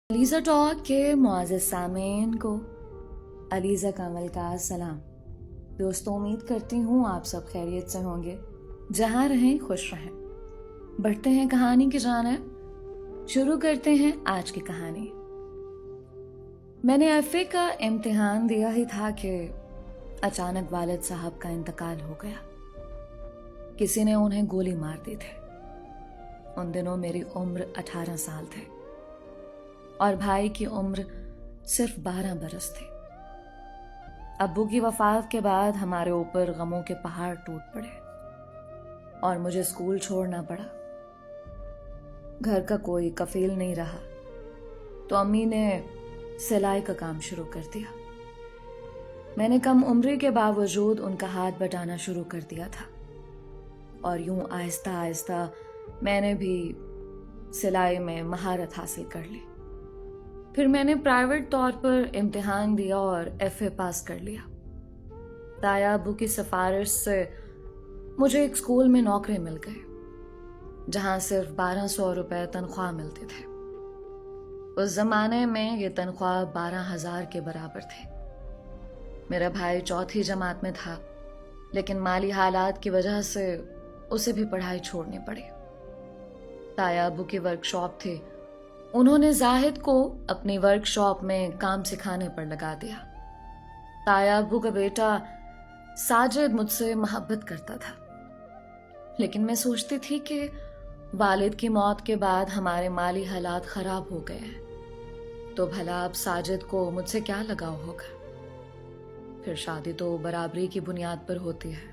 Alizeh talk کے معزز سامعین کو علیزہ کمل کا سلام۔ دوستوں، امید کرتی ہوں آپ سب خیریت سے ہوں گے، جہاں رہیں خوش رہیں۔ بڑھتے ہیں کہانی کی جانب، شروع کرتے ہیں آج کی کہانی۔ میں نے ایف اے کا امتحان دیا ہی تھا کہ اچانک والد صاحب کا انتقال ہو گیا۔ کسی نے انہیں گولی مار دی تھی۔ ان دنوں میری عمر 18 سال تھی اور بھائی کی عمر صرف 12 برس تھی۔ ابو کی وفات کے بعد ہمارے اوپر غموں کے پہاڑ ٹوٹ پڑے اور مجھے اسکول چھوڑنا پڑا۔ گھر کا کوئی کفیل نہیں رہا تو امی نے سلائی کا کام شروع کر دیا۔ میں نے کم عمری کے باوجود ان کا ہاتھ بٹانا شروع کر دیا تھا اور یوں آہستہ آہستہ میں نے بھی سلائی میں مہارت حاصل کر لی۔ پھر میں نے پرائیویٹ طور پر امتحان دیا اور ایف اے پاس کر لیا۔ تایا ابو کی سفارش سے مجھے ایک اسکول میں نوکری مل گئی، جہاں صرف 1200 روپے تنخواہ ملتی تھی۔ اس زمانے میں یہ تنخواہ 12,000 کے برابر تھی۔ میرا بھائی 4تھی جماعت میں تھا، لیکن مالی حالات کی وجہ سے اسے بھی پڑھائی چھوڑنی پڑی۔ تایا ابو کی ورک شاپ تھی، انہوں نے زاہد کو اپنی ورک شاپ میں کام سکھانے پر لگا دیا۔ تایا ابو کا بیٹا ساجد مجھ سے محبت کرتا تھا، لیکن میں سوچتی تھی کہ والد کی موت کے بعد ہمارے مالی حالات خراب ہو گئے ہیں، تو بھلا اب ساجد کو مجھ سے کیا لگاؤ ہوگا؟ پھر شادی تو برابری کی بنیاد پر ہوتی ہے،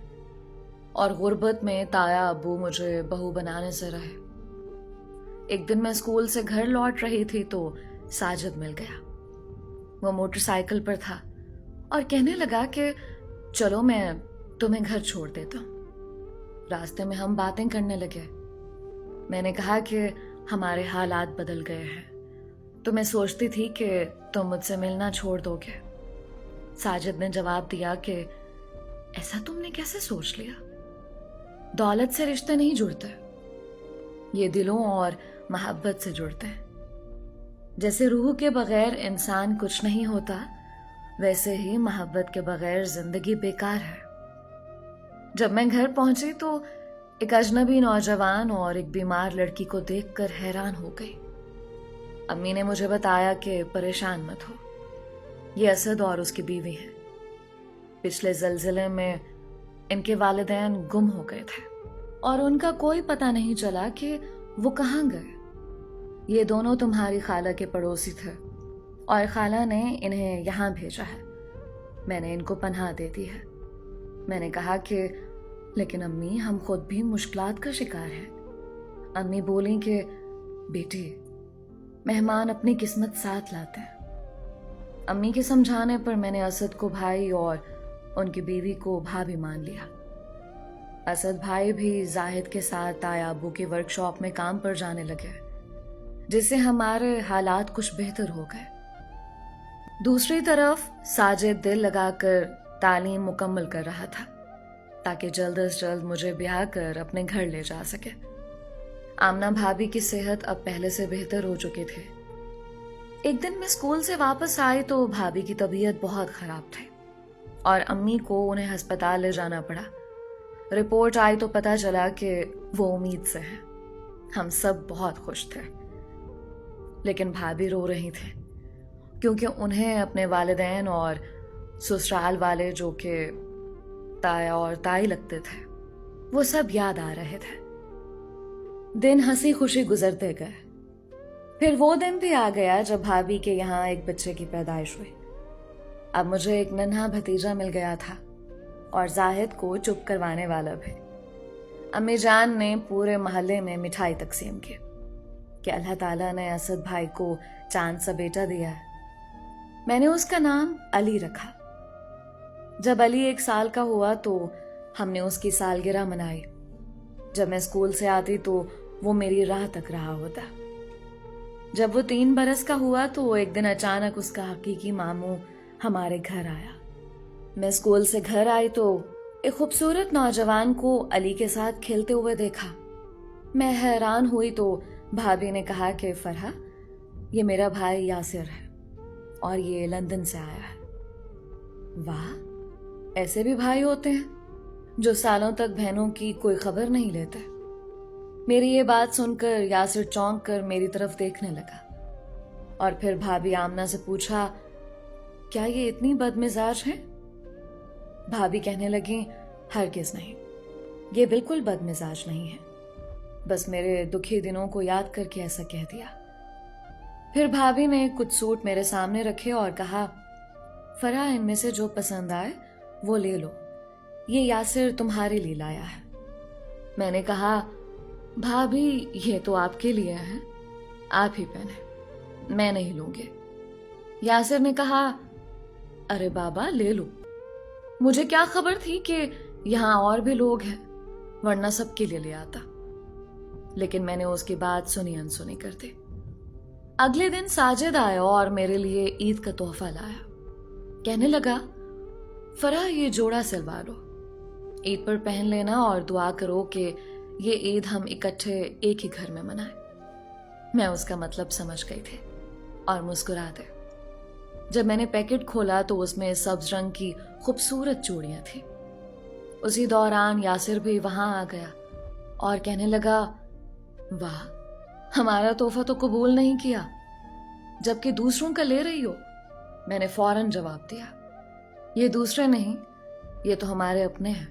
اور غربت میں تایا ابو مجھے بہو بنانے سے رہے۔ ایک دن میں اسکول سے گھر لوٹ رہی تھی تو ساجد مل گیا۔ وہ موٹر سائیکل پر تھا اور کہنے لگا کہ چلو میں تمہیں گھر چھوڑ دیتا ہوں۔ راستے میں ہم باتیں کرنے لگے۔ میں نے کہا کہ ہمارے حالات بدل گئے ہیں، تو میں سوچتی تھی کہ تم مجھ سے ملنا چھوڑ دو گے۔ ساجد نے جواب دیا کہ ایسا تم نے کیسے سوچ لیا؟ دولت سے رشتے نہیں جڑتے، یہ دلوں اور محبت سے جڑتے ہیں۔ جیسے روح کے بغیر انسان کچھ نہیں ہوتا، ویسے ہی محبت کے بغیر زندگی بیکار ہے۔ جب میں گھر پہنچی تو ایک اجنبی نوجوان اور ایک بیمار لڑکی کو دیکھ کر حیران ہو گئی۔ امی نے مجھے بتایا کہ پریشان مت ہو، یہ اسد اور اس کی بیوی ہیں۔ پچھلے زلزلے میں ان کے والدین گم ہو گئے تھے اور ان کا کوئی پتہ نہیں چلا کہ وہ کہاں گئے۔ یہ دونوں تمہاری خالہ کے پڑوسی تھے اور خالہ نے انہیں یہاں بھیجا ہے۔ میں نے ان کو پناہ دے دی ہے۔ میں نے کہا کہ لیکن امی، ہم خود بھی مشکلات کا شکار ہیں۔ امی بولیں کہ بیٹی، مہمان اپنی قسمت ساتھ لاتے ہیں۔ امی کے سمجھانے پر میں نے اسد کو بھائی اور ان کی بیوی کو بھابھی مان لیا۔ اسد بھائی بھی زاہد کے ساتھ تایا ابو کی ورک شاپ میں کام پر جانے لگے، جس سے ہمارے حالات کچھ بہتر ہو گئے۔ دوسری طرف ساجد دل لگا کر تعلیم مکمل کر رہا تھا تاکہ جلد از جلد مجھے بیاہ کر اپنے گھر لے جا سکے۔ آمنہ بھابھی کی صحت اب پہلے سے بہتر ہو چکی تھی۔ ایک دن میں اسکول سے واپس آئی تو بھابھی کی طبیعت بہت خراب تھی اور امی کو انہیں ہسپتال لے جانا پڑا۔ رپورٹ آئی تو پتہ چلا کہ وہ امید سے ہے۔ ہم سب بہت خوش تھے، لیکن بھابھی رو رہی تھی کیونکہ انہیں اپنے والدین اور سسرال والے، جو کہ تایا اور تائی لگتے تھے، وہ سب یاد آ رہے تھے۔ دن ہنسی خوشی گزرتے گئے۔ پھر وہ دن بھی آ گیا جب بھابھی کے یہاں ایک بچے کی پیدائش ہوئی۔ اب مجھے ایک ننھا بھتیجا مل گیا تھا اور زاہد کو چپ کروانے والا بھی۔ امی جان نے پورے محلے میں مٹھائی تقسیم کی کہ اللہ تعالیٰ نے اسد بھائی کو چاند سا بیٹا دیا ہے۔ میں نے اس کا نام علی رکھا۔ جب علی 1 سال کا ہوا تو ہم نے اس کی سالگرہ منائی۔ جب میں اسکول سے آتی تو وہ میری راہ تک رہا ہوتا۔ جب وہ 3 برس کا ہوا تو ایک دن اچانک اس کا حقیقی ماموں ہمارے گھر آیا۔ میں اسکول سے گھر آئی تو ایک خوبصورت نوجوان کو علی کے ساتھ کھیلتے ہوئے دیکھا۔ میں حیران ہوئی تو بھابھی نے کہا کہ فرحہ، یہ میرا بھائی یاسر ہے اور یہ لندن سے آیا ہے۔ واہ، ایسے بھی بھائی ہوتے ہیں جو سالوں تک بہنوں کی کوئی خبر نہیں لیتے۔ میری یہ بات سن کر یاسر چونک کر میری طرف دیکھنے لگا اور پھر بھابھی آمنہ سے پوچھا، کیا یہ اتنی بد مزاج ہے؟ بھابھی کہنے لگیں، ہرگز نہیں، یہ بالکل بد مزاج نہیں ہے، بس میرے دکھی دنوں کو یاد کر کے ایسا کہہ دیا۔ پھر بھابھی نے کچھ سوٹ میرے سامنے رکھے اور کہا، فرح، ان میں سے جو پسند آئے وہ لے لو، یہ یاسر تمہارے لیے لایا ہے۔ میں نے کہا، بھابھی یہ تو آپ کے لیے ہے، آپ ہی پہنے، میں نہیں لوں گے۔ یاسر نے کہا، ارے بابا لے لو، مجھے کیا خبر تھی کہ یہاں اور بھی لوگ ہیں، ورنہ سب کے لیے لے آتا۔ لیکن میں نے اس کی بات سنی انسنی کر دی۔ اگلے دن ساجد آیا اور میرے لیے عید کا تحفہ لایا۔ کہنے لگا، فرح یہ جوڑا سلوا لو، عید پر پہن لینا اور دعا کرو کہ یہ عید ہم اکٹھے ایک ہی گھر میں منائیں۔ میں اس کا مطلب سمجھ گئی تھی اور مسکرا دے۔ جب میں نے پیکٹ کھولا تو اس میں سبز رنگ کی خوبصورت چوڑیاں تھیں۔ اسی دوران یاسر بھی وہاں آ گیا اور کہنے لگا، واہ، ہمارا تحفہ تو قبول نہیں کیا جبکہ دوسروں کا لے رہی ہو۔ میں نے فوراً جواب دیا، یہ دوسرے نہیں، یہ تو ہمارے اپنے ہیں۔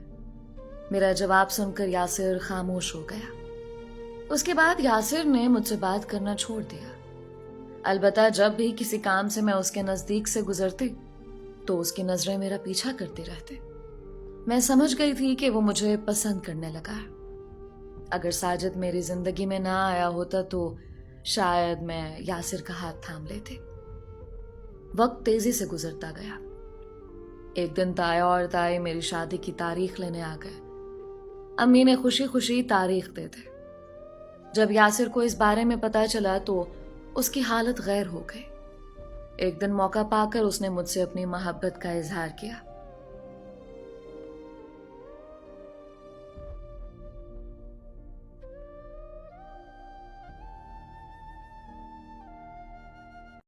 میرا جواب سن کر یاسر خاموش ہو گیا۔ اس کے بعد یاسر نے مجھ سے بات کرنا چھوڑ دیا۔ البتہ جب بھی کسی کام سے میں اس کے نزدیک سے گزرتی تو اس کی نظریں میرا پیچھا کرتی رہتی۔ میں سمجھ گئی تھی کہ وہ مجھے پسند کرنے لگا ہے۔ اگر ساجد میری زندگی میں نہ آیا ہوتا تو شاید میں یاسر کا ہاتھ تھام لیتی۔ وقت تیزی سے گزرتا گیا۔ ایک دن تایا اور تائی میری شادی کی تاریخ لینے آ گئے۔ امی نے خوشی خوشی تاریخ دے دی۔ جب یاسر کو اس بارے میں پتہ چلا تو اس کی حالت غیر ہو گئی۔ ایک دن موقع پا کر اس نے مجھ سے اپنی محبت کا اظہار کیا۔